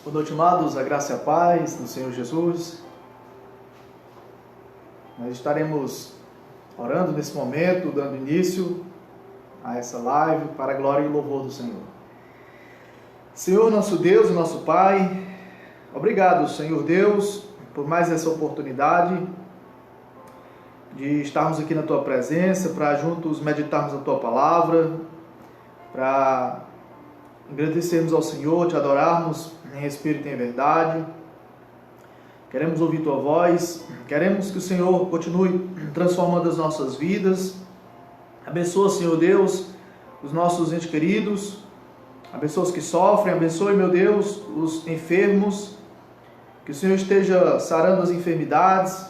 Boa noite, amados, a graça e a paz do Senhor Jesus. Nós estaremos orando nesse momento, dando início a essa live para a glória e o louvor do Senhor. Senhor, nosso Deus e nosso Pai, obrigado, Senhor Deus, por mais essa oportunidade de estarmos aqui na Tua presença, para juntos meditarmos a Tua palavra, para agradecermos ao Senhor, Te adorarmos em espírito e em verdade. Queremos ouvir Tua voz, queremos que o Senhor continue transformando as nossas vidas. Abençoa, Senhor Deus, os nossos entes queridos, abençoa os que sofrem, abençoe, meu Deus, os enfermos, que o Senhor esteja sarando as enfermidades,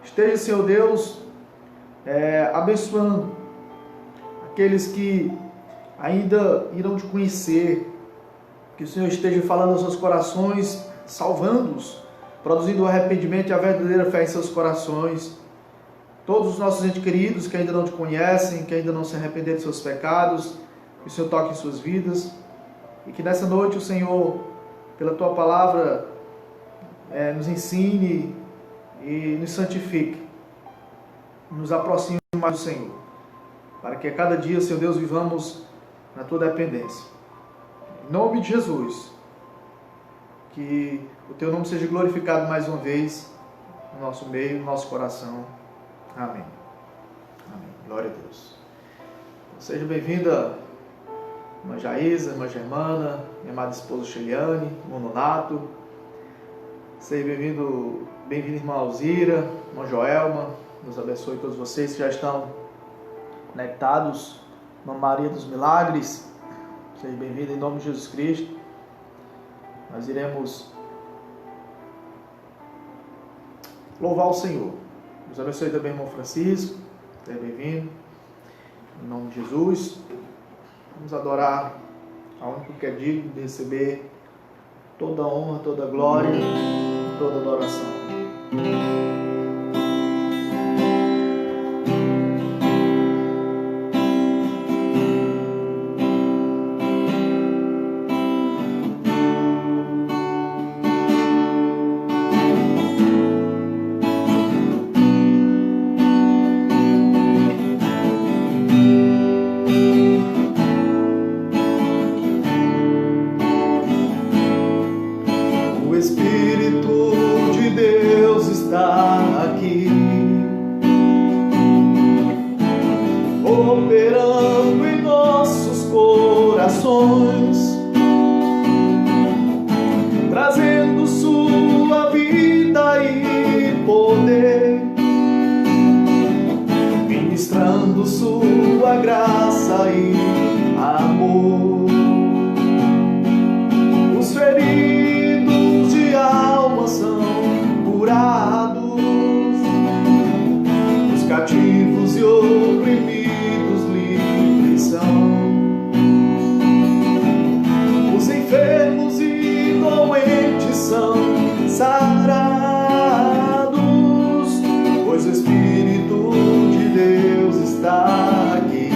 esteja, Senhor Deus, abençoando aqueles que ainda irão Te conhecer, que o Senhor esteja falando aos seus corações, salvando-os, produzindo o arrependimento e a verdadeira fé em seus corações. Todos os nossos entes queridos que ainda não Te conhecem, que ainda não se arrependeram de seus pecados, que o Senhor toque em suas vidas, e que nessa noite o Senhor, pela Tua palavra, nos ensine e nos santifique, nos aproxime mais do Senhor, para que a cada dia, Senhor Deus, vivamos na Tua dependência. Em nome de Jesus, que o Teu nome seja glorificado mais uma vez no nosso meio, no nosso coração. Amém. Amém. Glória a Deus. Seja bem-vinda, irmã Jaísa, irmã Germana, minha amada esposa Sheliane, irmão Nonato. Seja bem-vinda, irmã Alzira, irmã Joelma. Deus abençoe todos vocês que já estão conectados. Irmã Maria dos Milagres, seja bem-vinda em nome de Jesus Cristo. Nós iremos louvar o Senhor. Deus abençoe também, irmão Francisco, seja bem-vindo em nome de Jesus. Vamos adorar ao único que é digno de receber toda a honra, toda a glória, toda a adoração. Operando em nossos corações, trazendo sua vida e poder, ministrando sua graça e amor. Os feridos de alma são curados, os cativos e oprimidos os enfermos e doentes são sarados, pois o Espírito de Deus está aqui.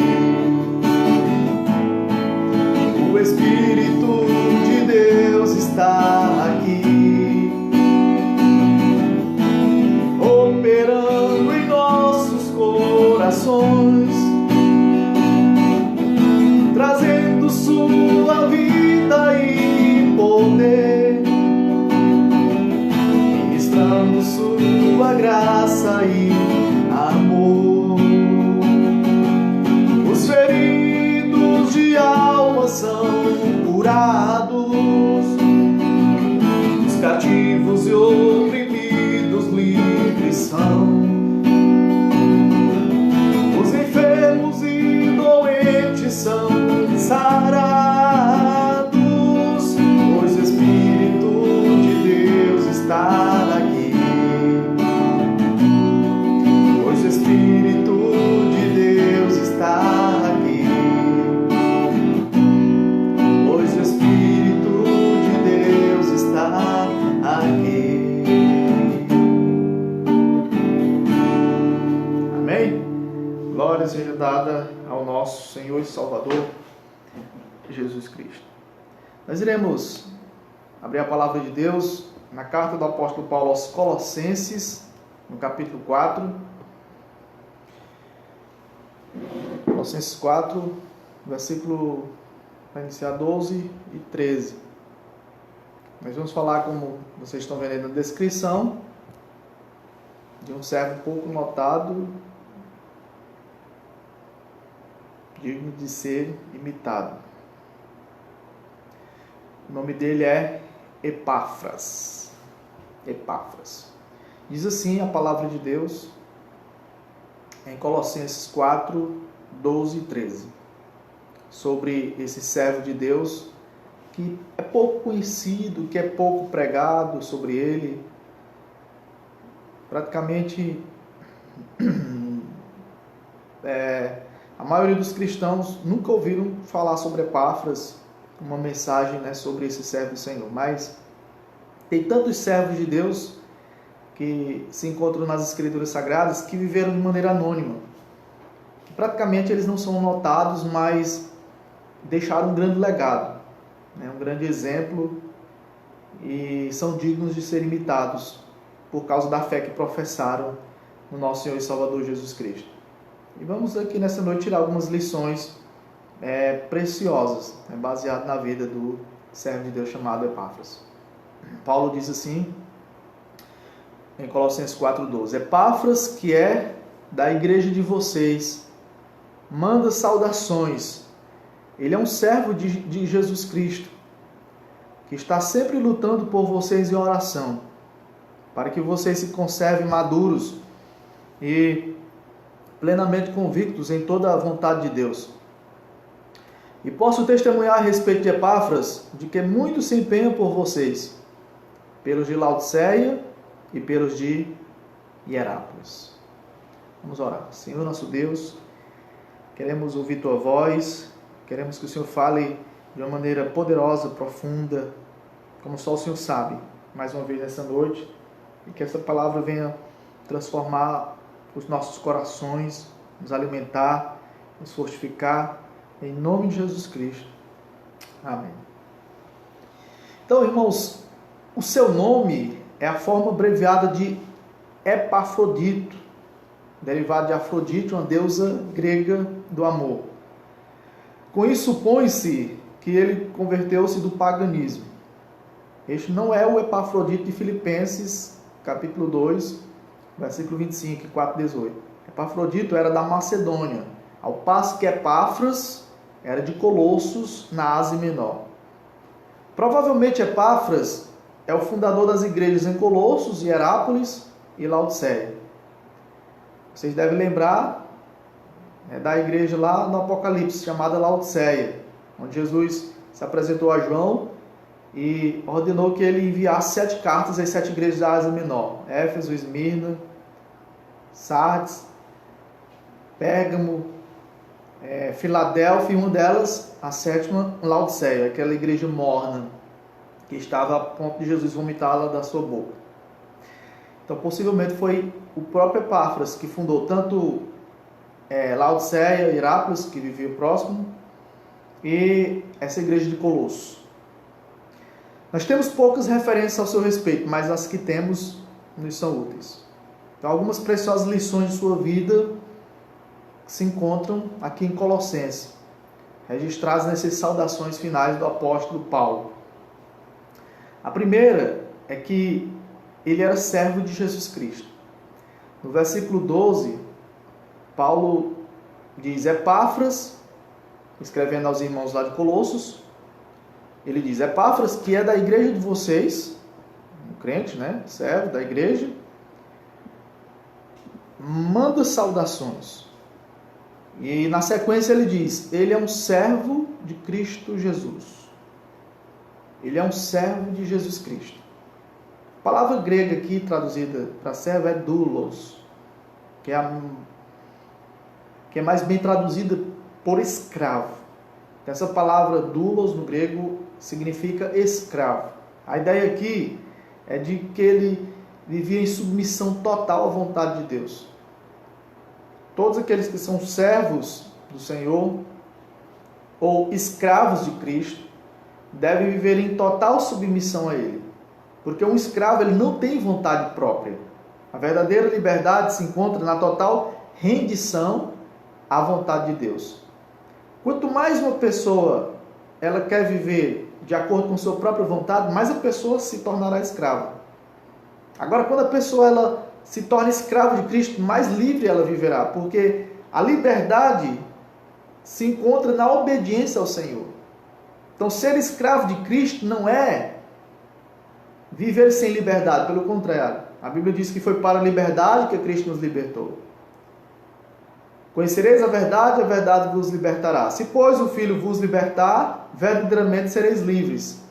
O Espírito de Deus está aqui, operando em nossos corações, trazendo sua vida e poder, ministrando sua graça e amor. Os feridos de alma são curados, os cativos e oprimidos livres são, os enfermos e doentes são sarados, pois o Espírito de Deus está aqui. Pois o Espírito de Deus está aqui. Pois o Espírito de Deus está aqui. Amém? Glória seja dada ao nosso Senhor e Salvador Jesus Cristo. Nós iremos abrir a palavra de Deus na carta do apóstolo Paulo aos Colossenses, no capítulo 4. Colossenses 4, versículo, para iniciar, 12 e 13. Nós vamos falar, como vocês estão vendo aí na descrição, de um servo pouco notado, digno de ser imitado. O nome dele é Epáfras. Epáfras. Diz assim a palavra de Deus em Colossenses 4, 12 e 13, sobre esse servo de Deus que é pouco conhecido, que é pouco pregado sobre ele. Praticamente a maioria dos cristãos nunca ouviram falar sobre Epáfras, uma mensagem, sobre esse servo do Senhor. Mas tem tantos servos de Deus que se encontram nas Escrituras Sagradas que viveram de maneira anônima. Praticamente eles não são notados, mas deixaram um grande legado, um grande exemplo, e são dignos de ser imitados por causa da fé que professaram no nosso Senhor e Salvador Jesus Cristo. E vamos aqui nessa noite tirar algumas lições preciosas, baseadas na vida do servo de Deus chamado Epáfras. Paulo diz assim em Colossenses 4,12: Epáfras, que é da igreja de vocês, manda saudações. Ele é um servo de Jesus Cristo, que está sempre lutando por vocês em oração, para que vocês se conservem maduros e plenamente convictos em toda a vontade de Deus. E posso testemunhar a respeito de Epáfras, de que muito se empenha por vocês, pelos de Laodiceia e pelos de Hierápolis. Vamos orar. Senhor nosso Deus, queremos ouvir Tua voz, queremos que o Senhor fale de uma maneira poderosa, profunda, como só o Senhor sabe, mais uma vez nessa noite, e que essa palavra venha transformar os nossos corações, nos alimentar, nos fortificar, em nome de Jesus Cristo. Amém. Então, irmãos, o seu nome é a forma abreviada de Epafrodito, derivado de Afrodite, uma deusa grega do amor. Com isso, supõe-se que ele converteu-se do paganismo. Este não é o Epafrodito de Filipenses, capítulo 2, versículo 25 e 4,18. Epafrodito era da Macedônia, ao passo que Epáfras era de Colossos, na Ásia Menor. Provavelmente Epáfras é o fundador das igrejas em Colossos, Hierápolis e Laodiceia. Vocês devem lembrar da igreja lá no Apocalipse, chamada Laodiceia, onde Jesus se apresentou a João e ordenou que ele enviasse 7 cartas às 7 igrejas da Ásia Menor: Éfeso, Esmirna, Sardes, Pérgamo, Filadélfia, e uma delas, a 7ª, Laodiceia, aquela igreja morna, que estava a ponto de Jesus vomitá-la da sua boca. Então, possivelmente foi o próprio Epáfras que fundou tanto Laodiceia, Hierápolis, que vivia próximo, e essa igreja de Colossos. Nós temos poucas referências ao seu respeito, mas as que temos nos são úteis. Então, algumas preciosas lições de sua vida se encontram aqui em Colossenses, registradas nessas saudações finais do apóstolo Paulo. A primeira é que ele era servo de Jesus Cristo. No versículo 12, Paulo diz: Epáfras, escrevendo aos irmãos lá de Colossos, ele diz: Epáfras, que é da igreja de vocês, um crente, servo da igreja, manda saudações. E na sequência ele diz: ele é um servo de Cristo Jesus. Ele é um servo de Jesus Cristo. A palavra grega aqui traduzida para servo é doulos, que é mais bem traduzida por escravo. Essa palavra doulos no grego significa escravo. A ideia aqui é de que ele vivia em submissão total à vontade de Deus. Todos aqueles que são servos do Senhor ou escravos de Cristo deve viver em total submissão a ele. Porque um escravo ele não tem vontade própria. A verdadeira liberdade se encontra na total rendição à vontade de Deus. Quanto mais uma pessoa ela quer viver de acordo com sua própria vontade, mais a pessoa se tornará escrava. Agora, quando a pessoa ela se torna escrava de Cristo, mais livre ela viverá, porque a liberdade se encontra na obediência ao Senhor. Então, ser escravo de Cristo não é viver sem liberdade, pelo contrário. A Bíblia diz que foi para a liberdade que Cristo nos libertou. Conhecereis a verdade vos libertará. Se, pois, o Filho vos libertar, verdadeiramente sereis livres.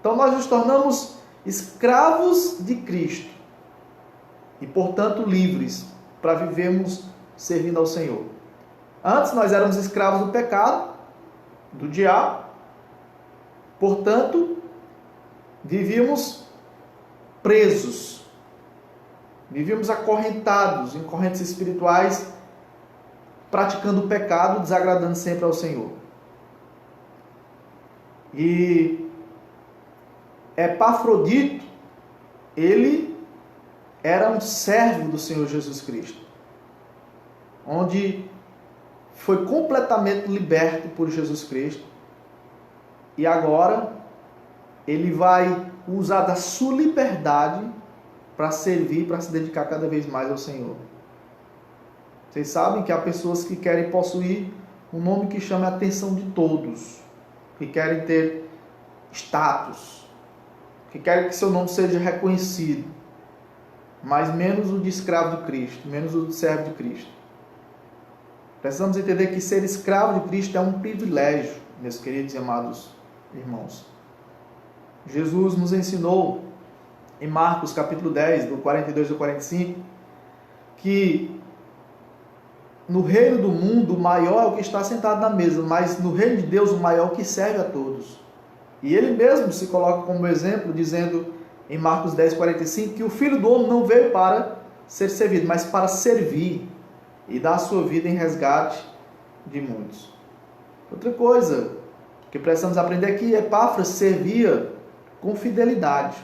Então, nós nos tornamos escravos de Cristo e, portanto, livres para vivermos servindo ao Senhor. Antes, nós éramos escravos do pecado, do diabo. Portanto, vivíamos presos, vivíamos acorrentados em correntes espirituais, praticando o pecado, desagradando sempre ao Senhor. E Epafrodito, ele era um servo do Senhor Jesus Cristo, onde foi completamente liberto por Jesus Cristo, e agora ele vai usar da sua liberdade para servir, para se dedicar cada vez mais ao Senhor. Vocês sabem que há pessoas que querem possuir um nome que chame a atenção de todos, que querem ter status, que querem que seu nome seja reconhecido, mas menos o de escravo de Cristo, menos o de servo de Cristo. Precisamos entender que ser escravo de Cristo é um privilégio, meus queridos e amados irmãos. Jesus nos ensinou em Marcos capítulo 10, do 42 ao 45, que no reino do mundo o maior é o que está sentado na mesa, mas no reino de Deus o maior é o que serve a todos. E ele mesmo se coloca como exemplo, dizendo em Marcos 10, 45, que o Filho do Homem não veio para ser servido, mas para servir e dar a sua vida em resgate de muitos. Outra coisa que precisamos aprender aqui, Epáfras servia com fidelidade.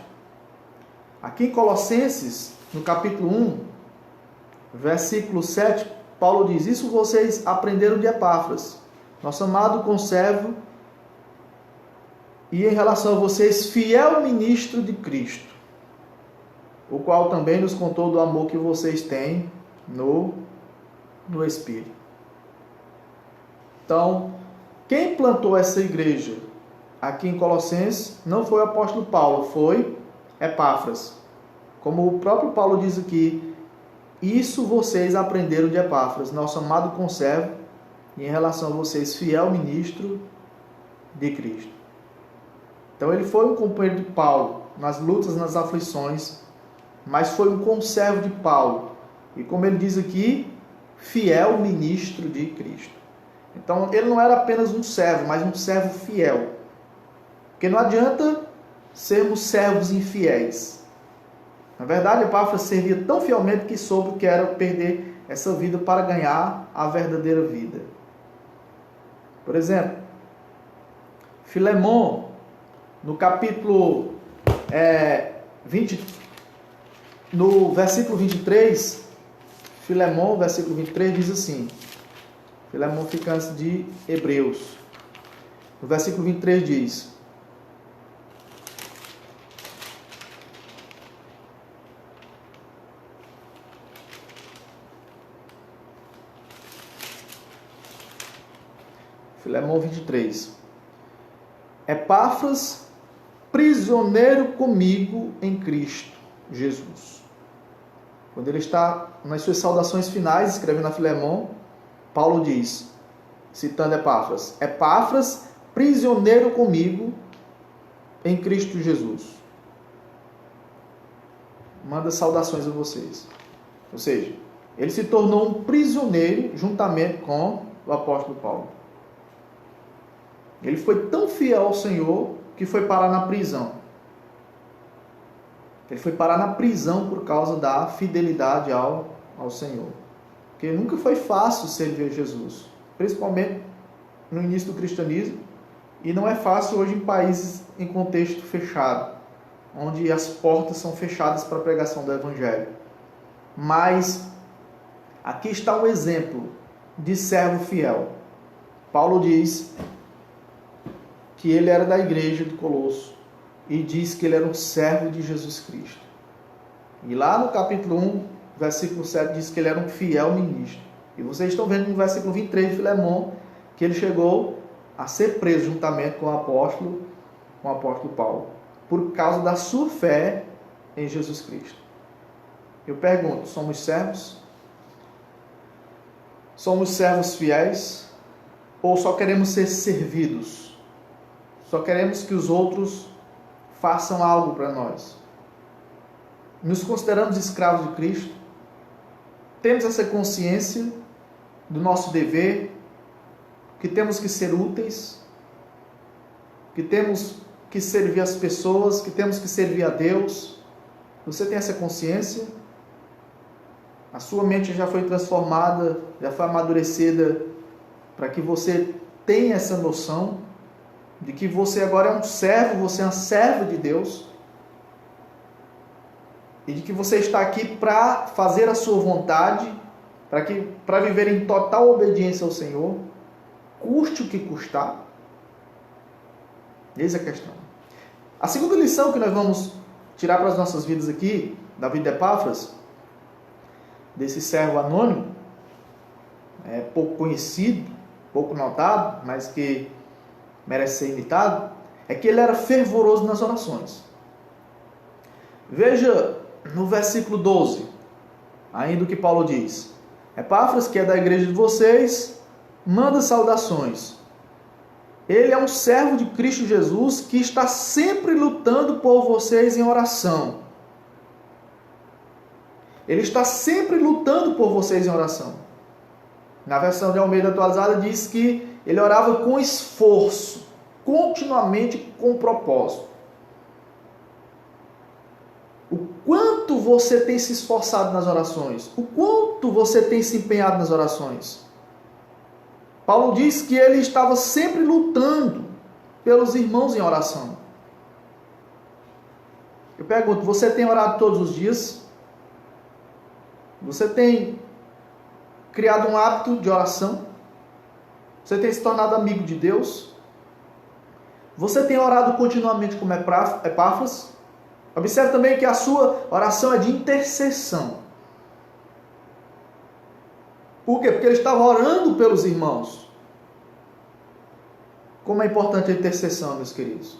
Aqui em Colossenses, no capítulo 1, versículo 7, Paulo diz: isso vocês aprenderam de Epáfras, nosso amado conservo, e em relação a vocês, fiel ministro de Cristo, o qual também nos contou do amor que vocês têm no Espírito. Então, quem plantou essa igreja aqui em Colossenses não foi o apóstolo Paulo, foi Epáfras. Como o próprio Paulo diz aqui, isso vocês aprenderam de Epáfras, nosso amado conservo, e em relação a vocês, fiel ministro de Cristo. Então ele foi um companheiro de Paulo nas lutas, nas aflições, mas foi um conservo de Paulo. E como ele diz aqui, fiel ministro de Cristo. Então ele não era apenas um servo, mas um servo fiel. Porque não adianta sermos servos infiéis. Na verdade, Epáfras servia tão fielmente que soube o que era perder essa vida para ganhar a verdadeira vida. Por exemplo, Filemão, no capítulo 20, no versículo 23, Filemão, versículo 23, diz assim, Filemão fica antes de Hebreus. No versículo 23 diz: Filemão 23. Epáfras, prisioneiro comigo em Cristo Jesus. Quando ele está nas suas saudações finais, escrevendo a Filemão, Paulo diz, citando Epáfras: Epáfras, prisioneiro comigo em Cristo Jesus. Manda saudações a vocês. Ou seja, ele se tornou um prisioneiro juntamente com o apóstolo Paulo. Ele foi tão fiel ao Senhor que foi parar na prisão. Ele foi parar na prisão por causa da fidelidade ao Senhor. Porque nunca foi fácil servir a Jesus. Principalmente no início do cristianismo. E não é fácil hoje em países em contexto fechado, onde as portas são fechadas para a pregação do Evangelho. Mas aqui está um exemplo de servo fiel. Paulo diz que ele era da igreja de Colosso e diz que ele era um servo de Jesus Cristo. E lá no capítulo 1, versículo 7, diz que ele era um fiel ministro. E vocês estão vendo no versículo 23 de Filemão que ele chegou a ser preso juntamente com o apóstolo Paulo, por causa da sua fé em Jesus Cristo. Eu pergunto, somos servos? Somos servos fiéis? Ou só queremos ser servidos? Só queremos que os outros façam algo para nós? Nos consideramos escravos de Cristo? Temos essa consciência do nosso dever, que temos que ser úteis, que temos que servir as pessoas, que temos que servir a Deus? Você tem essa consciência? A sua mente já foi transformada, já foi amadurecida, para que você tenha essa noção de que você agora é um servo, você é uma serva de Deus, e de que você está aqui para fazer a sua vontade, para viver em total obediência ao Senhor, custe o que custar. Eis a questão. A segunda lição que nós vamos tirar para as nossas vidas aqui, da vida de Epáfras, desse servo anônimo, pouco conhecido, pouco notado, mas que merece ser imitado, é que ele era fervoroso nas orações. Veja no versículo 12, ainda o que Paulo diz: Epáfras, que é da igreja de vocês, manda saudações. Ele é um servo de Cristo Jesus que está sempre lutando por vocês em oração. Ele está sempre lutando por vocês em oração. Na versão de Almeida Atualizada diz que ele orava com esforço, continuamente com propósito. O quanto você tem se esforçado nas orações? O quanto você tem se empenhado nas orações? Paulo diz que ele estava sempre lutando pelos irmãos em oração. Eu pergunto, você tem orado todos os dias? Você tem criado um hábito de oração? Você tem se tornado amigo de Deus? Você tem orado continuamente como Epáfras? Observe também que a sua oração é de intercessão. Por quê? Porque ele estava orando pelos irmãos. Como é importante a intercessão, meus queridos.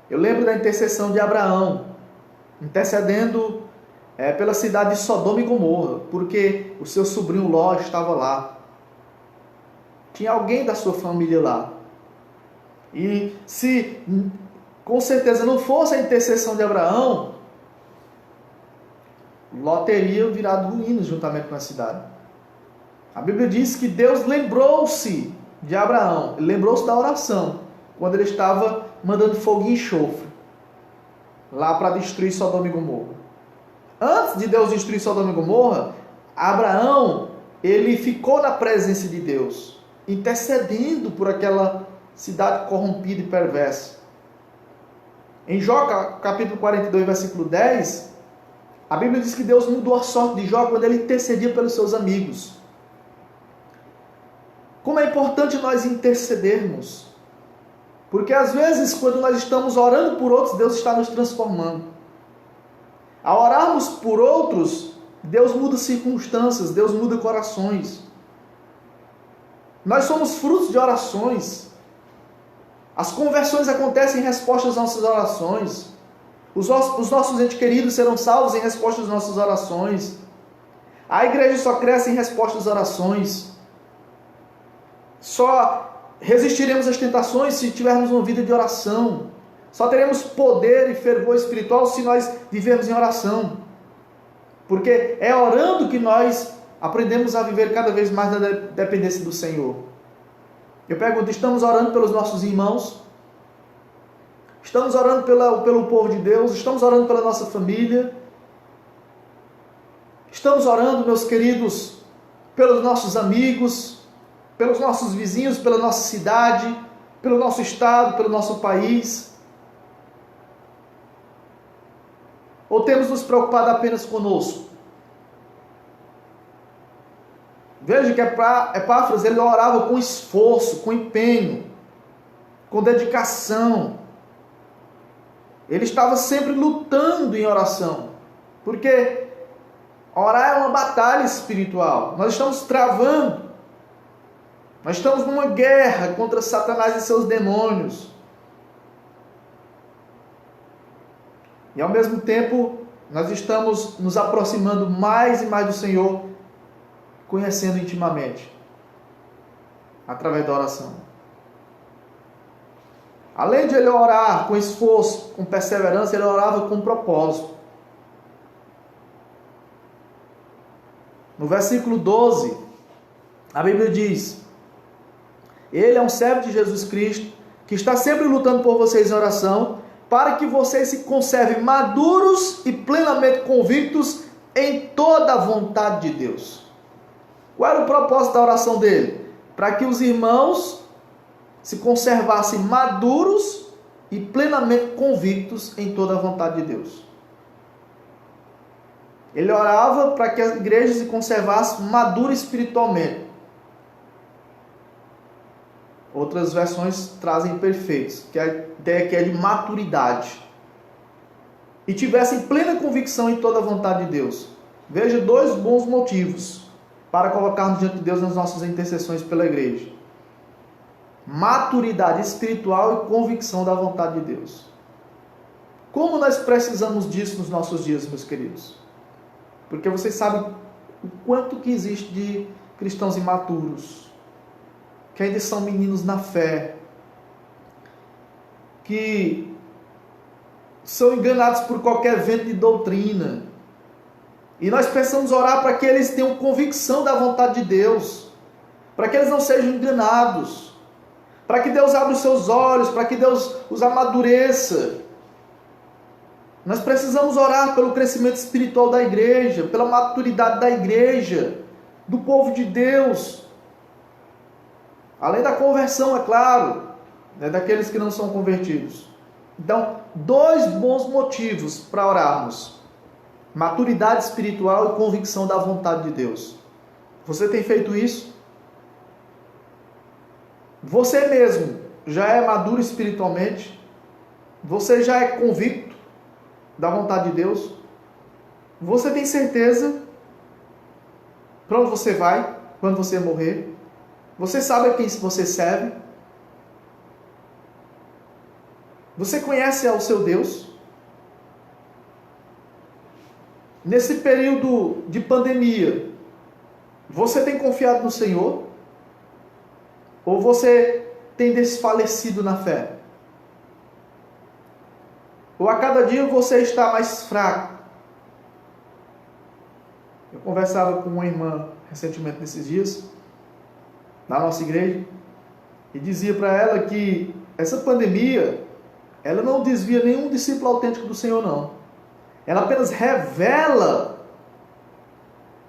Eu lembro da intercessão de Abraão, intercedendo pela cidade de Sodoma e Gomorra, porque o seu sobrinho Ló estava lá. Tinha alguém da sua família lá. E se com certeza não fosse a intercessão de Abraão, Ló teria virado ruínas juntamente com a cidade. A Bíblia diz que Deus lembrou-se de Abraão, ele lembrou-se da oração, quando ele estava mandando fogo e enxofre lá para destruir Sodoma e Gomorra. Antes de Deus destruir Sodoma e Gomorra, Abraão, ele ficou na presença de Deus, intercedendo por aquela cidade corrompida e perversa. Em Jó, capítulo 42, versículo 10, a Bíblia diz que Deus mudou a sorte de Jó quando ele intercedia pelos seus amigos. Como é importante nós intercedermos. Porque às vezes, quando nós estamos orando por outros, Deus está nos transformando. Ao orarmos por outros, Deus muda circunstâncias, Deus muda corações. Nós somos frutos de orações. As conversões acontecem em resposta às nossas orações. Os nossos entes queridos serão salvos em resposta às nossas orações. A igreja só cresce em resposta às orações. Só resistiremos às tentações se tivermos uma vida de oração. Só teremos poder e fervor espiritual se nós vivermos em oração. Porque é orando que nós aprendemos a viver cada vez mais na dependência do Senhor. Eu pergunto, estamos orando pelos nossos irmãos? Estamos orando pelo povo de Deus? Estamos orando pela nossa família? Estamos orando, meus queridos, pelos nossos amigos, pelos nossos vizinhos, pela nossa cidade, pelo nosso estado, pelo nosso país? Ou temos nos preocupado apenas conosco? Veja que Epáfras, ele orava com esforço, com empenho, com dedicação. Ele estava sempre lutando em oração, porque orar é uma batalha espiritual. Nós estamos travando, nós estamos numa guerra contra Satanás e seus demônios. E ao mesmo tempo, nós estamos nos aproximando mais e mais do Senhor, conhecendo intimamente, através da oração. Além de ele orar com esforço, com perseverança, ele orava com propósito. No versículo 12, a Bíblia diz: ele é um servo de Jesus Cristo, que está sempre lutando por vocês em oração, para que vocês se conservem maduros e plenamente convictos em toda a vontade de Deus. Qual era o propósito da oração dele? Para que os irmãos se conservassem maduros e plenamente convictos em toda a vontade de Deus. Ele orava para que a igreja se conservasse madura espiritualmente. Outras versões trazem perfeitos, que a ideia que é de maturidade. E tivessem plena convicção em toda a vontade de Deus. Veja 2 bons motivos para colocarmos diante de Deus nas nossas intercessões pela igreja: maturidade espiritual e convicção da vontade de Deus. Como nós precisamos disso nos nossos dias, meus queridos? Porque vocês sabem o quanto que existe de cristãos imaturos, que ainda são meninos na fé, que são enganados por qualquer vento de doutrina. E nós precisamos orar para que eles tenham convicção da vontade de Deus, para que eles não sejam enganados, para que Deus abra os seus olhos, para que Deus os amadureça. Nós precisamos orar pelo crescimento espiritual da igreja, pela maturidade da igreja, do povo de Deus. Além da conversão, é claro, daqueles que não são convertidos. Então, 2 bons motivos para orarmos: maturidade espiritual e convicção da vontade de Deus. Você tem feito isso? Você mesmo já é maduro espiritualmente? Você já é convicto da vontade de Deus? Você tem certeza para onde você vai quando você morrer? Você sabe a quem você serve? Você conhece ao seu Deus? Nesse período de pandemia, você tem confiado no Senhor? Ou você tem desfalecido na fé? Ou a cada dia você está mais fraco? Eu conversava com uma irmã recentemente nesses dias, na nossa igreja, e dizia para ela que essa pandemia, ela não desvia nenhum discípulo autêntico do Senhor, não. Ela apenas revela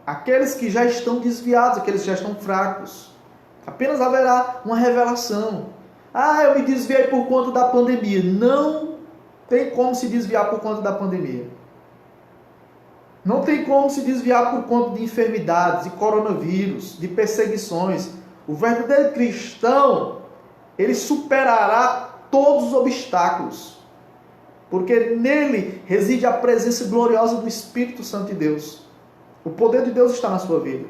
aqueles que já estão desviados, aqueles que já estão fracos. Apenas haverá uma revelação. Eu me desviei por conta da pandemia. Não tem como se desviar por conta da pandemia. Não tem como se desviar por conta de enfermidades, de coronavírus, de perseguições. O verdadeiro cristão, ele superará todos os obstáculos, porque nele reside a presença gloriosa do Espírito Santo de Deus. O poder de Deus está na sua vida.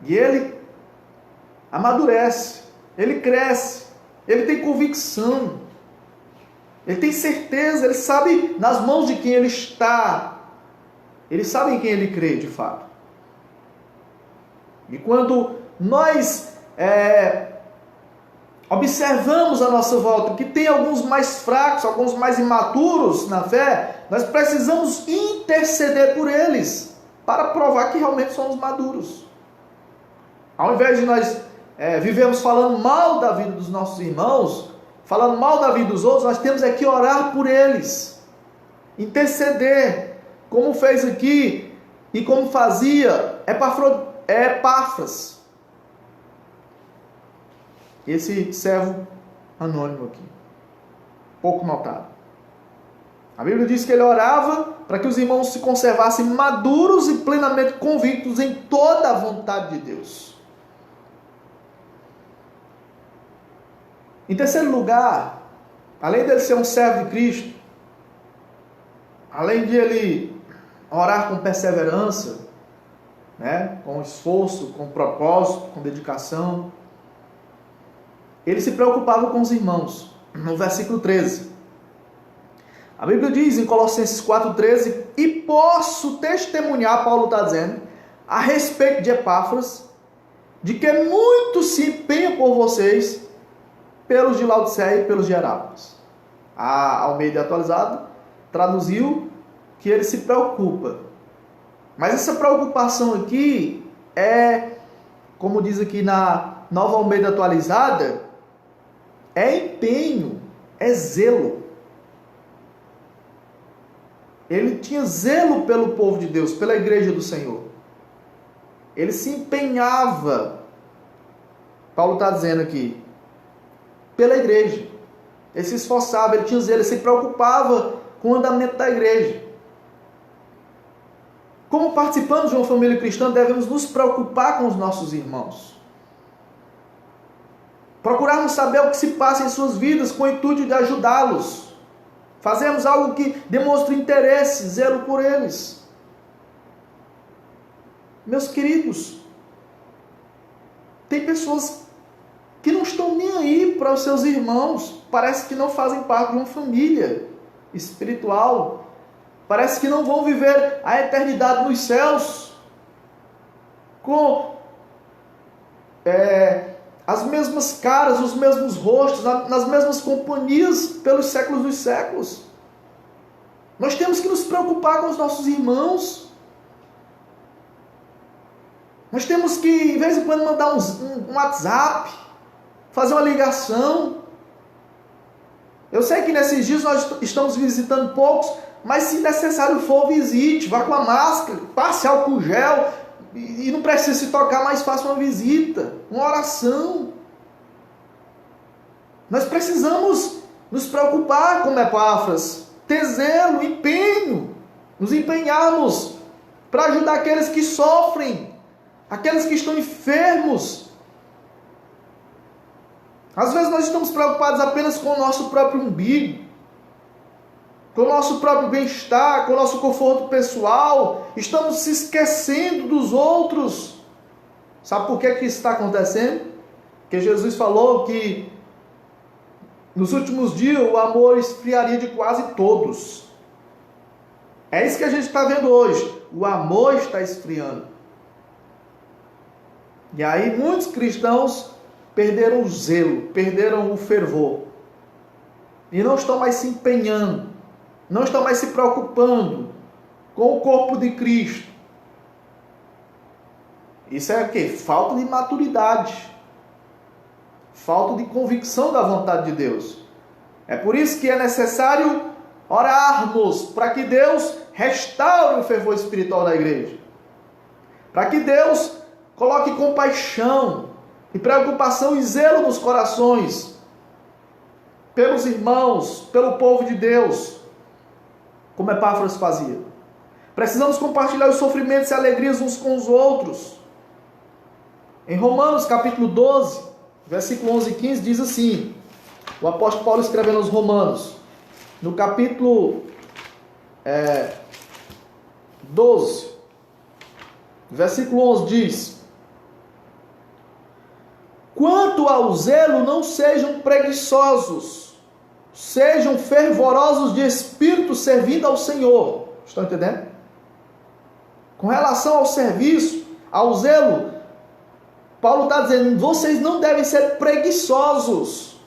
E ele amadurece, ele cresce, ele tem convicção, ele tem certeza, ele sabe nas mãos de quem ele está, ele sabe em quem ele crê de fato. E quando nós observamos a nossa volta que tem alguns mais fracos, alguns mais imaturos na fé, nós precisamos interceder por eles, para provar que realmente somos maduros. Ao invés de nós vivemos falando mal da vida dos nossos irmãos, falando mal da vida dos outros, nós temos que orar por eles, interceder, como fez aqui e como fazia Epáfras. Esse servo anônimo aqui, pouco notado. A Bíblia diz que ele orava para que os irmãos se conservassem maduros e plenamente convictos em toda a vontade de Deus. Em terceiro lugar, além dele ser um servo de Cristo, além de ele orar com perseverança, né, com esforço, com propósito, com dedicação, ele se preocupava com os irmãos. No versículo 13, a Bíblia diz em Colossenses 4,13, e posso testemunhar, Paulo está dizendo, a respeito de Epáfras, de que muito se empenha por vocês, pelos de Laodiceia e pelos de Herápolis. A Almeida Atualizada traduziu que ele se preocupa. Mas essa preocupação aqui é, como diz aqui na Nova Almeida Atualizada, é empenho, é zelo. Ele tinha zelo pelo povo de Deus, pela igreja do Senhor. Ele se empenhava, Paulo está dizendo aqui, pela igreja. Ele se esforçava, ele tinha zelo, ele se preocupava com o andamento da igreja. Como participantes de uma família cristã, devemos nos preocupar com os nossos irmãos. Procurarmos saber o que se passa em suas vidas com o intuito de ajudá-los. Fazemos algo que demonstre interesse, zelo por eles. Meus queridos, tem pessoas que não estão nem aí para os seus irmãos. Parece que não fazem parte de uma família espiritual. Parece que não vão viver a eternidade nos céus com as mesmas caras, os mesmos rostos, nas mesmas companhias pelos séculos dos séculos. Nós temos que nos preocupar com os nossos irmãos. Nós temos que, de vez em quando, mandar um WhatsApp, fazer uma ligação. Eu sei que nesses dias nós estamos visitando poucos, mas se necessário for, visite, vá com a máscara, passe álcool gel, e não precisa se tocar, mas faça uma visita, uma oração. Nós precisamos nos preocupar com Epáfras, ter zelo, empenho, nos empenharmos para ajudar aqueles que sofrem, aqueles que estão enfermos. Às vezes nós estamos preocupados apenas com o nosso próprio umbigo, com o nosso próprio bem-estar, com o nosso conforto pessoal. Estamos se esquecendo dos outros. Sabe por que isso está acontecendo? Porque Jesus falou que nos últimos dias o amor esfriaria de quase todos. É isso que a gente está vendo hoje. O amor está esfriando. E aí muitos cristãos perderam o zelo, perderam o fervor. E não estão mais se empenhando. Não estão mais se preocupando com o corpo de Cristo. Isso é o quê? Falta de maturidade. Falta de convicção da vontade de Deus. É por isso que é necessário orarmos para que Deus restaure o fervor espiritual da igreja. Para que Deus coloque compaixão e preocupação e zelo nos corações pelos irmãos, pelo povo de Deus, como Epáfras fazia. Precisamos compartilhar os sofrimentos e alegrias uns com os outros. Em Romanos capítulo 12, versículo 11 e 15, diz assim, o apóstolo Paulo escrevendo aos Romanos, no capítulo 12, versículo 11 diz, quanto ao zelo, não sejam preguiçosos, sejam fervorosos de espírito servindo ao Senhor. Estão entendendo? Com relação ao serviço, ao zelo, Paulo está dizendo, vocês não devem ser preguiçosos.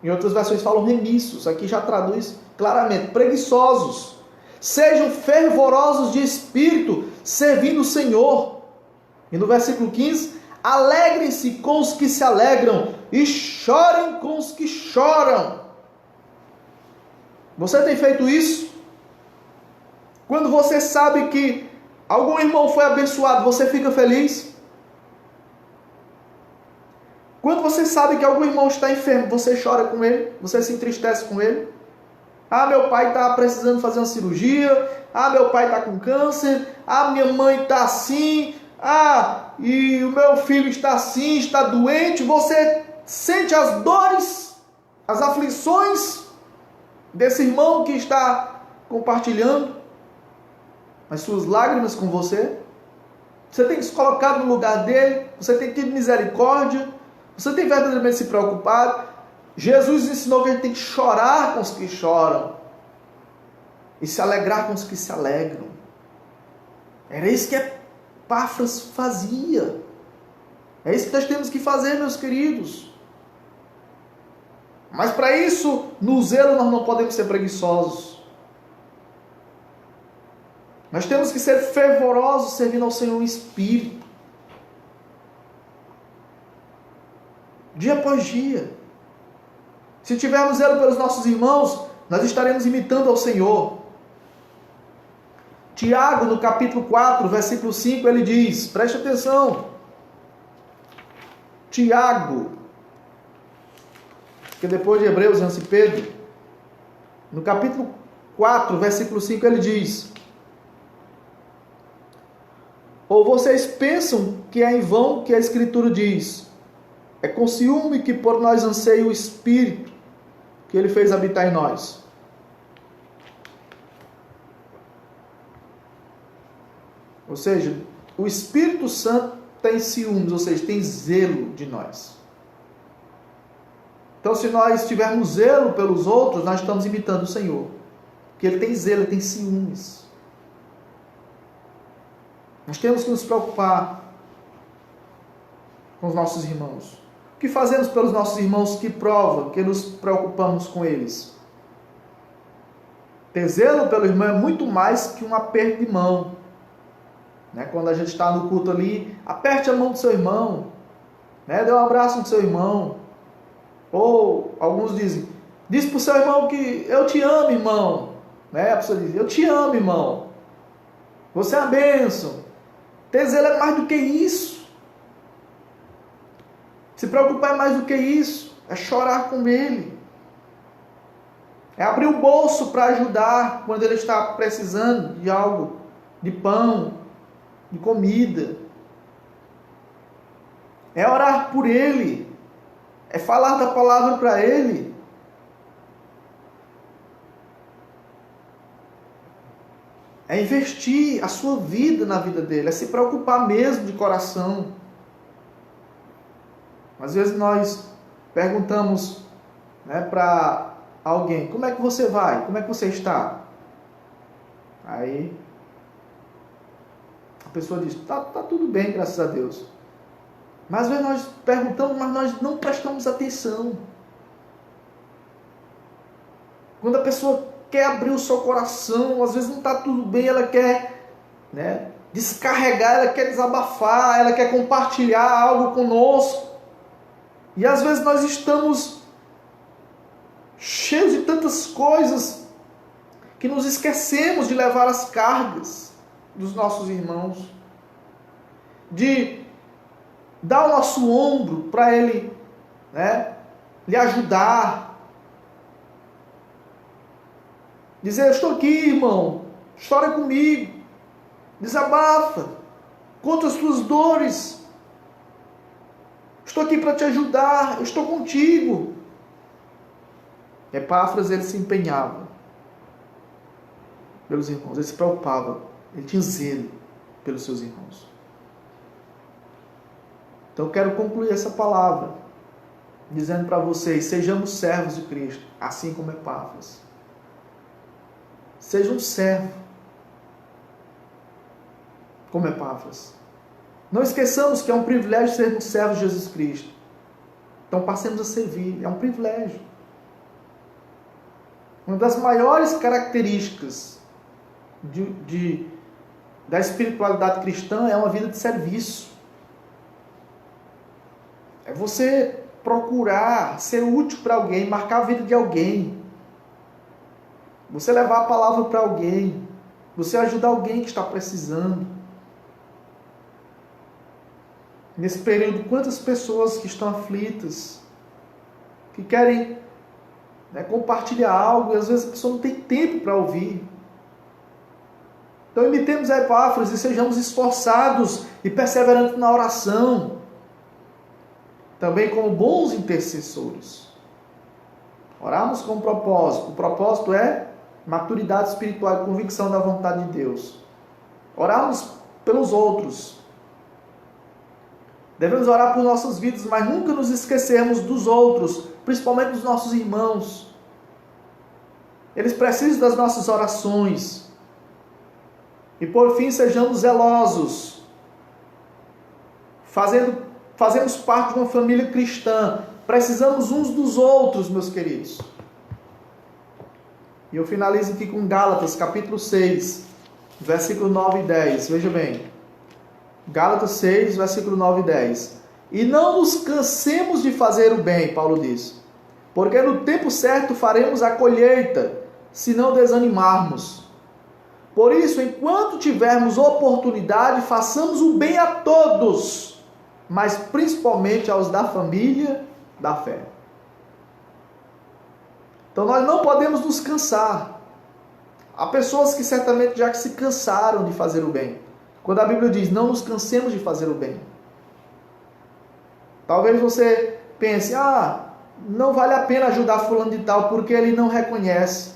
Em outras versões falam remissos, aqui já traduz claramente, preguiçosos. Sejam fervorosos de espírito, servindo o Senhor. E no versículo 15, alegrem-se com os que se alegram e chorem com os que choram. Você tem feito isso? Quando você sabe que algum irmão foi abençoado, você fica feliz? Quando você sabe que algum irmão está enfermo, você chora com ele, você se entristece com ele. Ah, meu pai está precisando fazer uma cirurgia. Ah, meu pai está com câncer. Ah, minha mãe está assim. Ah, e o meu filho está assim, está doente. Você sente as dores, as aflições desse irmão que está compartilhando as suas lágrimas com você. Você tem que se colocar no lugar dele. Você tem que ter misericórdia. Você tem verdadeiramente se preocupado. Jesus ensinou que a gente tem que chorar com os que choram e se alegrar com os que se alegram. Era isso que Epáfras fazia. É isso que nós temos que fazer, meus queridos. Mas para isso, no zelo, nós não podemos ser preguiçosos. Nós temos que ser fervorosos servindo ao Senhor em espírito. Dia após dia. Se tivermos zelo pelos nossos irmãos, nós estaremos imitando ao Senhor. Tiago, no capítulo 4, versículo 5, ele diz, preste atenção. Tiago, que depois de Hebreus, antes de Pedro, no capítulo 4, versículo 5, ele diz: ou vocês pensam que é em vão que a Escritura diz, é com ciúme que por nós anseia o Espírito que ele fez habitar em nós. Ou seja, o Espírito Santo tem ciúmes, ou seja, tem zelo de nós. Então, se nós tivermos zelo pelos outros, nós estamos imitando o Senhor. Porque ele tem zelo, ele tem ciúmes. Nós temos que nos preocupar com os nossos irmãos. O que fazemos pelos nossos irmãos que provam que nos preocupamos com eles? Ter zelo pelo irmão é muito mais que um aperto de mão. Quando a gente está no culto ali, aperte a mão do seu irmão. Dê um abraço no seu irmão. Ou alguns dizem, diz para o seu irmão que eu te amo, irmão. A pessoa diz, eu te amo, irmão. Você é uma bênção. Ter zelo é mais do que isso. Se preocupar é mais do que isso. É chorar com ele. É abrir o bolso para ajudar quando ele está precisando de algo, de pão, de comida. É orar por ele. É falar da palavra para ele. É investir a sua vida na vida dele. É se preocupar mesmo de coração. Às vezes nós perguntamos para alguém, como é que você vai? Como é que você está? Aí a pessoa diz, tá tudo bem, graças a Deus. Mas às vezes nós perguntamos, mas nós não prestamos atenção. Quando a pessoa quer abrir o seu coração, às vezes não está tudo bem, ela quer descarregar, ela quer desabafar, ela quer compartilhar algo conosco. E às vezes nós estamos cheios de tantas coisas que nos esquecemos de levar as cargas dos nossos irmãos, de dar o nosso ombro para ele, lhe ajudar, dizer, eu estou aqui, irmão, chora comigo, desabafa, conta as tuas dores, estou aqui para te ajudar, eu estou contigo. Epáfras, ele se empenhava pelos irmãos, ele se preocupava, ele tinha zelo pelos seus irmãos. Então eu quero concluir essa palavra dizendo para vocês, sejamos servos de Cristo, assim como Epáfras. Seja um servo como Epáfras. Não esqueçamos que é um privilégio sermos servos de Jesus Cristo. Então passemos a servir, é um privilégio. Uma das maiores características da espiritualidade cristã é uma vida de serviço. É você procurar ser útil para alguém, marcar a vida de alguém. Você levar a palavra para alguém. Você ajudar alguém que está precisando. Nesse período, quantas pessoas que estão aflitas, que querem compartilhar algo, e às vezes a pessoa não tem tempo para ouvir. Então imitemos a Epáfras e sejamos esforçados e perseverantes na oração, também como bons intercessores. Oramos com um propósito. O propósito é maturidade espiritual e convicção da vontade de Deus. Oramos pelos outros. Devemos orar por nossas vidas, mas nunca nos esquecermos dos outros, principalmente dos nossos irmãos. Eles precisam das nossas orações. E por fim, sejamos zelosos. Fazemos parte de uma família cristã. Precisamos uns dos outros, meus queridos. E eu finalizo aqui com Gálatas, capítulo 6, versículo 9 e 10. Veja bem. Gálatas 6, versículo 9 e 10. E não nos cansemos de fazer o bem, Paulo diz, porque no tempo certo faremos a colheita, se não desanimarmos. Por isso, enquanto tivermos oportunidade, façamos o bem a todos, mas principalmente aos da família da fé. Então nós não podemos nos cansar. Há pessoas que certamente já se cansaram de fazer o bem. Quando a Bíblia diz, não nos cansemos de fazer o bem. Talvez você pense, não vale a pena ajudar fulano de tal, porque ele não reconhece.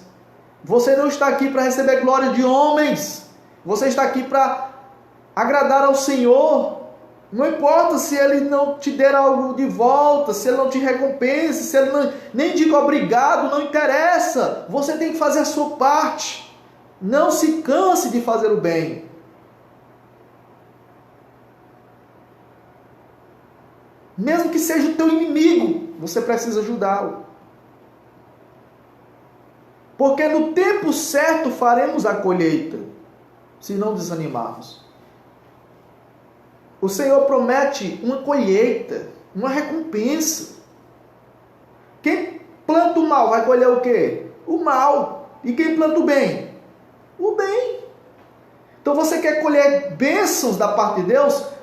Você não está aqui para receber glória de homens. Você está aqui para agradar ao Senhor. Não importa se ele não te der algo de volta, se ele não te recompense, se ele nem diga obrigado, não interessa. Você tem que fazer a sua parte. Não se canse de fazer o bem. Mesmo que seja o teu inimigo, você precisa ajudá-lo. Porque no tempo certo faremos a colheita, se não desanimarmos. O Senhor promete uma colheita, uma recompensa. Quem planta o mal vai colher o quê? O mal. E quem planta o bem? O bem. Então você quer colher bênçãos da parte de Deus?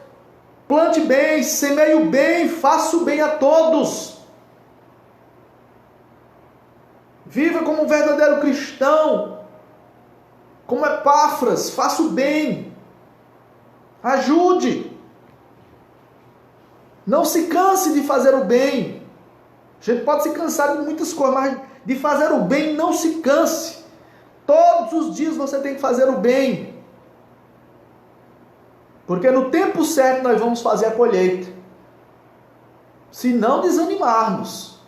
Plante bem, semeie o bem, faça o bem a todos. Viva como um verdadeiro cristão, como Epáfras, faça o bem. Ajude. Não se canse de fazer o bem. A gente pode se cansar de muitas coisas, mas de fazer o bem não se canse. Todos os dias você tem que fazer o bem. Porque no tempo certo nós vamos fazer a colheita. Se não desanimarmos.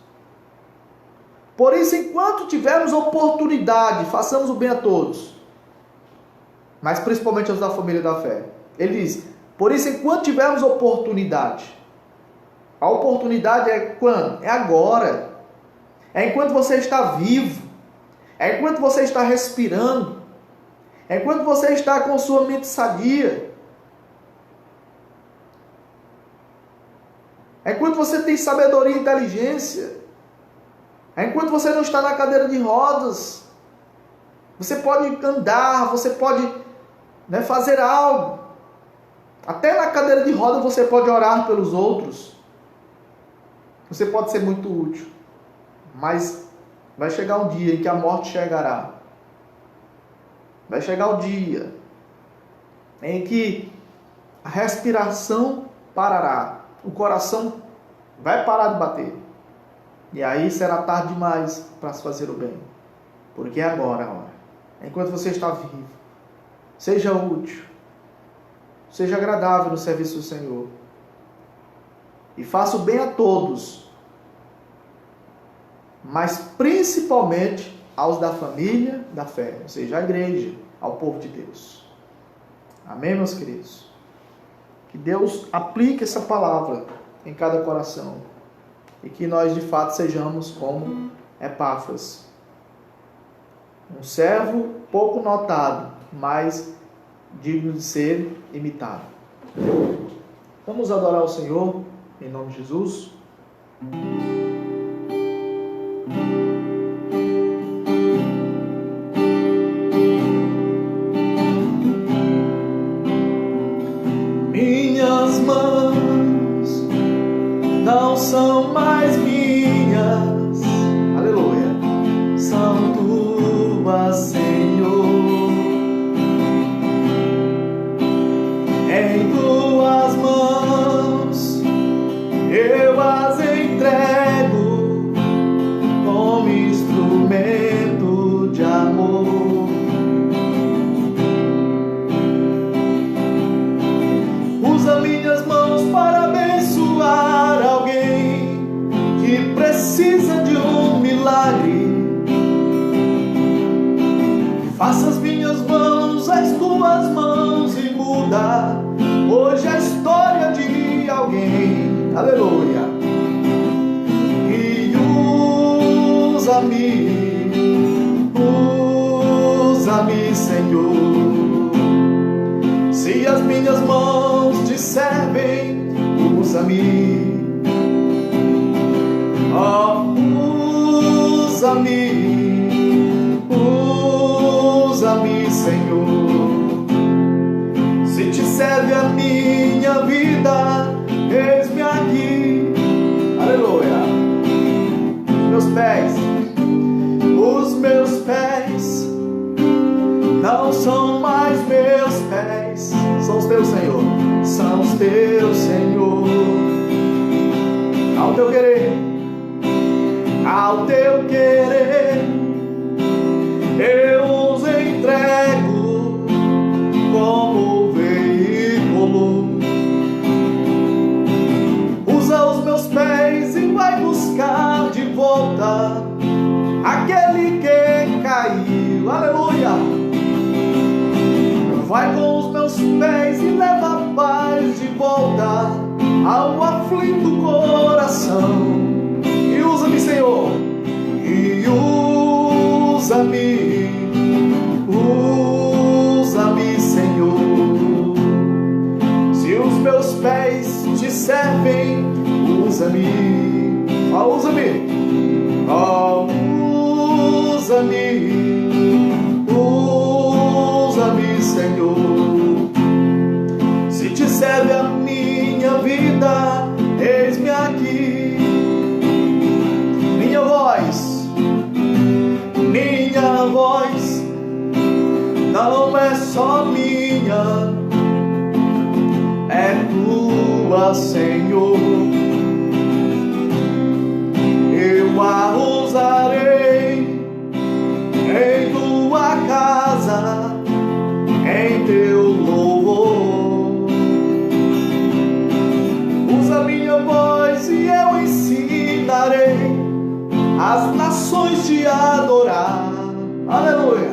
Por isso, enquanto tivermos oportunidade, façamos o bem a todos. Mas principalmente aos da família da fé. Ele diz, por isso, enquanto tivermos oportunidade. A oportunidade é quando? É agora. É enquanto você está vivo. É enquanto você está respirando. É enquanto você está com sua mente sadia. É enquanto você tem sabedoria e inteligência. É enquanto você não está na cadeira de rodas. Você pode andar, você pode fazer algo. Até na cadeira de rodas você pode orar pelos outros. Você pode ser muito útil. Mas vai chegar um dia em que a morte chegará. Vai chegar o dia em que a respiração parará. O coração vai parar de bater. E aí será tarde demais para se fazer o bem. Porque é agora a hora. Enquanto você está vivo. Seja útil. Seja agradável no serviço do Senhor. E faça o bem a todos. Mas principalmente aos da família da fé. Ou seja, à igreja, ao povo de Deus. Amém, meus queridos? Que Deus aplique essa palavra em cada coração. E que nós de fato sejamos como Epáfras. Um servo pouco notado, mas digno de ser imitado. Vamos adorar o Senhor, em nome de Jesus. Minhas mãos tuas mãos e muda hoje a história de alguém. Aleluia. E usa-me, Senhor. Se as minhas mãos te servem, usa-me. Oh, usa-me, Senhor. Se te serve a minha vida, eis-me aqui. Aleluia. Os meus pés não são mais meus pés, são os teus, Senhor. São os teus, Senhor. Ao teu querer, eu os entrego como veículo. Usa os meus pés e vai buscar de volta aquele que caiu. Aleluia. Vai com os meus pés e leva a paz de volta ao aflito coração. E usa-me, Senhor. E usa-me, Senhor. Se os meus pés te servem, usa-me. Oh, usa-me. Oh, usa-me, Senhor. Se te serve a minha vida, eis-me aqui. Minha voz não é só minha, é tua, Senhor. Eu a usarei em tua casa, em teu louvor. Usa minha voz e eu ensinarei as nações te adorar. Aleluia.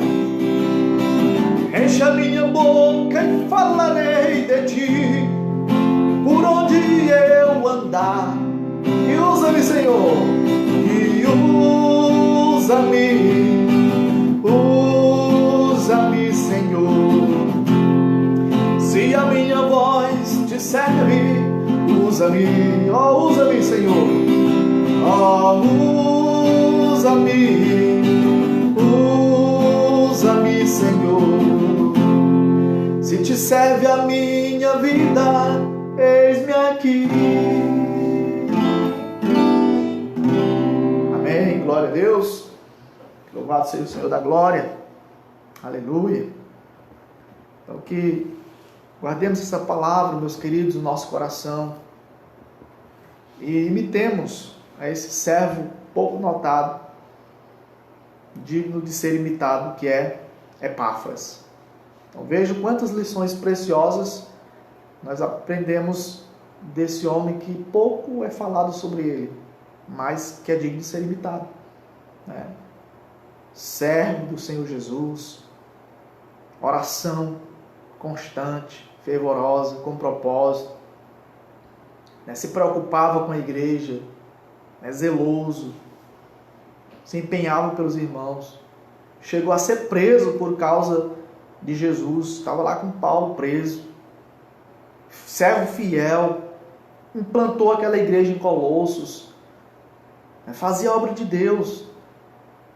Enche a minha boca e falarei de ti por onde eu andar. E usa-me, Senhor. E usa-me, Senhor. Se a minha voz te serve, usa-me. Oh, usa-me, Senhor. Oh, usa-me, Senhor. Se te serve a minha vida, eis-me aqui. Amém, glória a Deus. Louvado seja o Senhor da glória. Aleluia. Então que guardemos essa palavra, meus queridos, no nosso coração e imitemos a esse servo pouco notado, digno de ser imitado, que é Epáfras. Então veja quantas lições preciosas nós aprendemos desse homem que pouco é falado sobre ele, mas que é digno de ser imitado, né? Servo do Senhor Jesus, oração constante, fervorosa, com propósito, né? Se preocupava com a igreja, né? Zeloso, se empenhava pelos irmãos, chegou a ser preso por causa de Jesus, estava lá com Paulo preso, servo fiel, implantou aquela igreja em Colossos, né? Fazia a obra de Deus.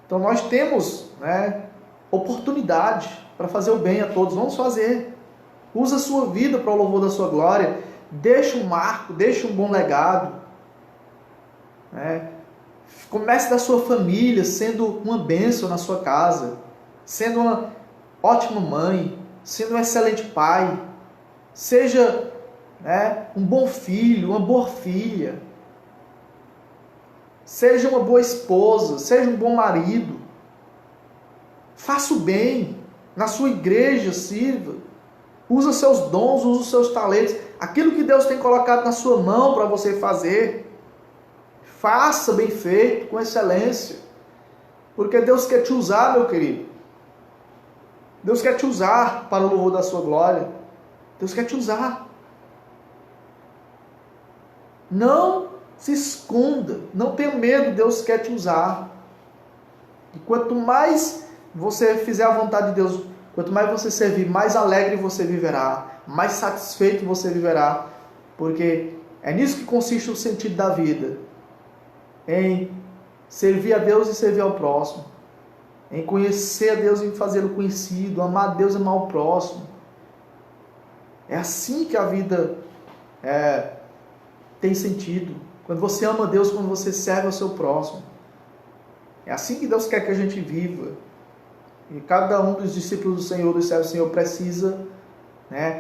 Então nós temos, né, oportunidade para fazer o bem a todos. Vamos fazer. Usa a sua vida para o louvor da sua glória. Deixa um marco, deixa um bom legado, né? Comece da sua família, sendo uma bênção na sua casa, sendo uma ótima mãe, sendo um excelente pai. Seja, né, um bom filho, uma boa filha. Seja uma boa esposa, seja um bom marido. Faça o bem. Na sua igreja, sirva. Usa seus dons, usa os seus talentos. Aquilo que Deus tem colocado na sua mão para você fazer, faça bem feito, com excelência. Porque Deus quer te usar, meu querido. Deus quer te usar para o louvor da sua glória. Deus quer te usar. Não se esconda, não tenha medo, Deus quer te usar. E quanto mais você fizer a vontade de Deus, quanto mais você servir, mais alegre você viverá, mais satisfeito você viverá, porque é nisso que consiste o sentido da vida, em servir a Deus e servir ao próximo, em conhecer a Deus e fazê-lo conhecido, amar a Deus e amar o próximo. É assim que a vida tem sentido. Quando você ama a Deus, quando você serve ao seu próximo. É assim que Deus quer que a gente viva. E cada um dos discípulos do Senhor, dos servos do Senhor, precisa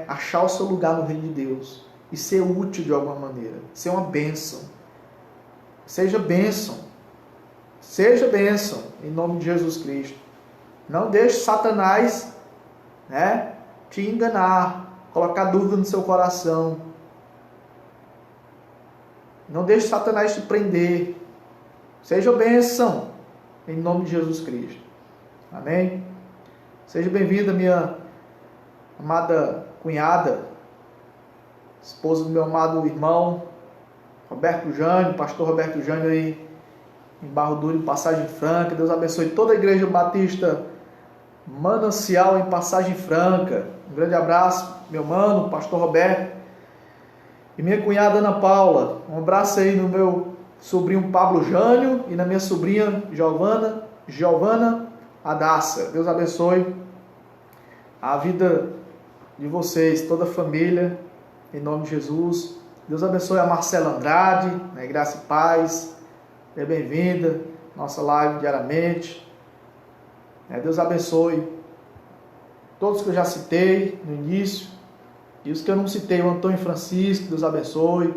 achar o seu lugar no reino de Deus. E ser útil de alguma maneira. Ser uma bênção. Seja bênção. Seja bênção. Em nome de Jesus Cristo. Não deixe Satanás te enganar. Colocar dúvida no seu coração. Não deixe Satanás te prender. Seja bênção. Em nome de Jesus Cristo. Amém? Seja bem-vinda, minha amada cunhada, esposa do meu amado irmão, Roberto Jânio, pastor Roberto Jânio aí, em Barro Duro, em Passagem Franca. Deus abençoe toda a Igreja Batista Manancial em Passagem Franca. Um grande abraço, meu mano, pastor Roberto. E minha cunhada Ana Paula. Um abraço aí no meu sobrinho Pablo Jânio e na minha sobrinha Giovana Adassa. Deus abençoe a vida de vocês, toda a família, em nome de Jesus. Deus abençoe a Marcela Andrade, graça e paz. Seja bem-vinda, nossa live diariamente. Deus abençoe todos que eu já citei no início, e os que eu não citei, o Antônio Francisco, Deus abençoe,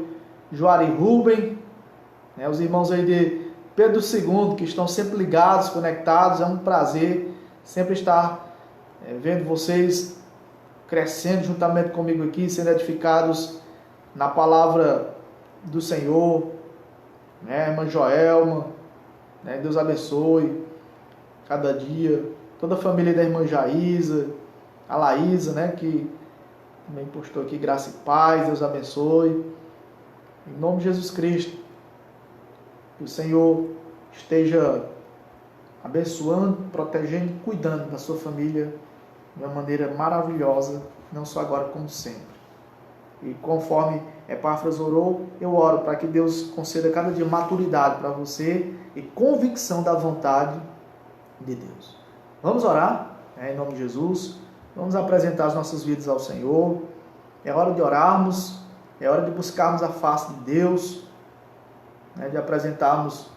Juari Rubem, os irmãos aí de Pedro II, que estão sempre ligados, conectados. É um prazer sempre estar vendo vocês crescendo juntamente comigo aqui, sendo edificados na palavra do Senhor. Irmã Joelma, Deus abençoe cada dia. Toda a família da irmã Jaísa, a Laísa, que também postou aqui graça e paz. Deus abençoe. Em nome de Jesus Cristo. Que o Senhor esteja abençoando, protegendo e cuidando da sua família de uma maneira maravilhosa, não só agora como sempre. E conforme Epáfras orou, eu oro para que Deus conceda cada dia maturidade para você e convicção da vontade de Deus. Vamos orar, em nome de Jesus. Vamos apresentar as nossas vidas ao Senhor. É hora de orarmos, é hora de buscarmos a face de Deus, de apresentarmos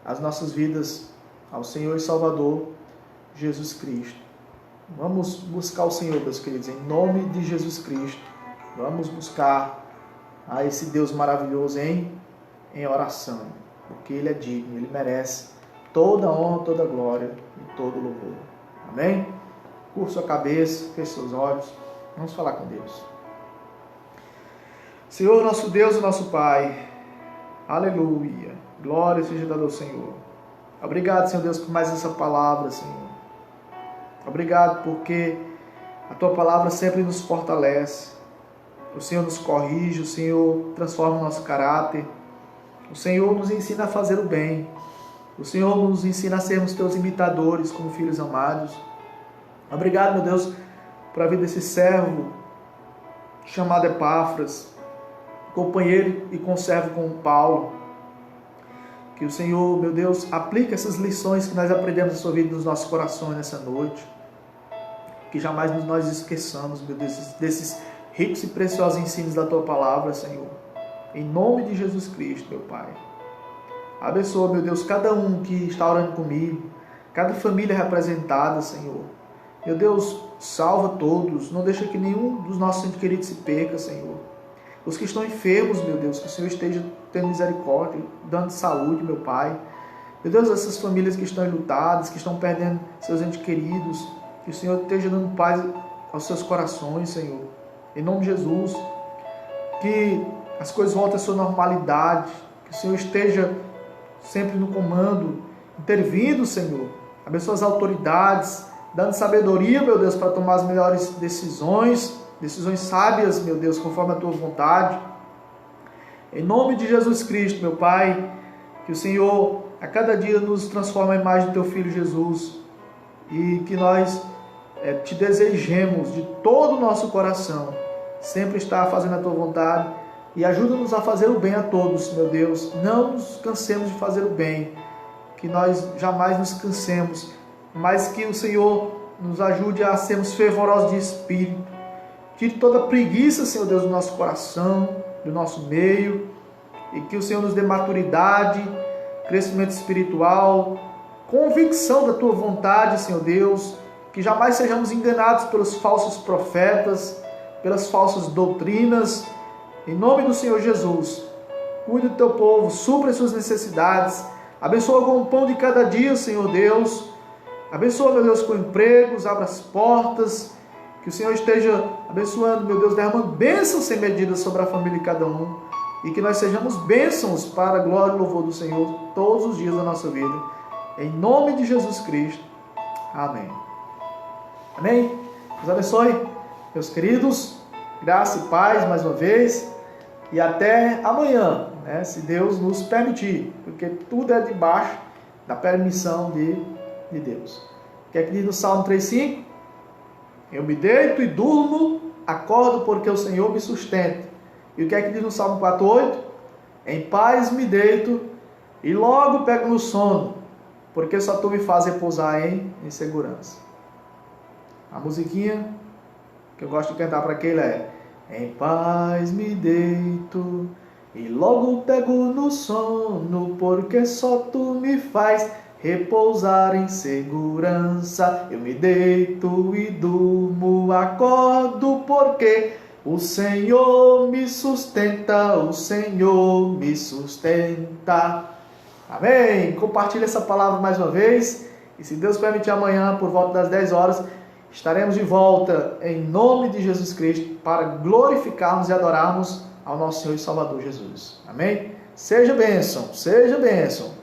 as nossas vidas ao Senhor e Salvador Jesus Cristo. Vamos buscar o Senhor, meus queridos, em nome de Jesus Cristo. Vamos buscar a esse Deus maravilhoso em oração, porque Ele é digno, Ele merece toda a honra, toda a glória e todo o louvor. Amém? Curva sua cabeça, feche seus olhos, vamos falar com Deus. Senhor, nosso Deus e nosso Pai, aleluia, glória seja dada ao Senhor. Obrigado, Senhor Deus, por mais essa palavra, Senhor. Obrigado porque a Tua palavra sempre nos fortalece. O Senhor nos corrige, o Senhor transforma o nosso caráter. O Senhor nos ensina a fazer o bem. O Senhor nos ensina a sermos Teus imitadores como filhos amados. Obrigado, meu Deus, por a vida desse servo chamado Epáfras, companheiro e conservo com Paulo. Que o Senhor, meu Deus, aplique essas lições que nós aprendemos na sua vida nos nossos corações nessa noite. Que jamais nós esqueçamos, meu Deus, desses ricos e preciosos ensinos da Tua palavra, Senhor. Em nome de Jesus Cristo, meu Pai. Abençoa, meu Deus, cada um que está orando comigo, cada família representada, Senhor. Meu Deus, salva todos, não deixa que nenhum dos nossos entes queridos se perca, Senhor. Os que estão enfermos, meu Deus, que o Senhor esteja tendo misericórdia, dando saúde, meu Pai. Meu Deus, essas famílias que estão enlutadas, que estão perdendo seus entes queridos, que o Senhor esteja dando paz aos seus corações, Senhor. Em nome de Jesus, que as coisas voltem à sua normalidade, que o Senhor esteja sempre no comando, intervindo, Senhor. Abençoa as autoridades dando sabedoria, meu Deus, para tomar as melhores decisões sábias, meu Deus, conforme a tua vontade. Em nome de Jesus Cristo, meu Pai, que o Senhor a cada dia nos transforma a imagem do teu Filho Jesus e que nós te desejemos de todo o nosso coração sempre estar fazendo a tua vontade e ajuda-nos a fazer o bem a todos, meu Deus. Não nos cansemos de fazer o bem, que nós jamais nos cansemos, mas que o Senhor nos ajude a sermos fervorosos de espírito. Tire toda a preguiça, Senhor Deus, do nosso coração, do nosso meio, e que o Senhor nos dê maturidade, crescimento espiritual, convicção da tua vontade, Senhor Deus, que jamais sejamos enganados pelos falsos profetas, pelas falsas doutrinas. Em nome do Senhor Jesus, cuide do teu povo, supra as suas necessidades, abençoa com o pão de cada dia, Senhor Deus, abençoa, meu Deus, com empregos, abra as portas, que o Senhor esteja abençoando, meu Deus, derramando bênçãos sem medida sobre a família de cada um, e que nós sejamos bênçãos para a glória e louvor do Senhor todos os dias da nossa vida, em nome de Jesus Cristo, amém. Amém? Deus abençoe, meus queridos, graça e paz mais uma vez, e até amanhã, né, se Deus nos permitir, porque tudo é debaixo da permissão de Deus. O que é que diz no Salmo 3,5? Eu me deito e durmo, acordo porque o Senhor me sustenta. E o que é que diz no Salmo 4,8? Em paz me deito e logo pego no sono, porque só tu me faz repousar em segurança. A musiquinha que eu gosto de cantar para aquele é: em paz me deito e logo pego no sono, porque só tu me faz repousar em segurança. Eu me deito e durmo, acordo porque o Senhor me sustenta, o Senhor me sustenta. Amém? Compartilhe essa palavra mais uma vez. E se Deus permitir, amanhã, por volta das 10 horas, estaremos de volta em nome de Jesus Cristo para glorificarmos e adorarmos ao nosso Senhor e Salvador Jesus. Amém? Seja bênção, seja bênção.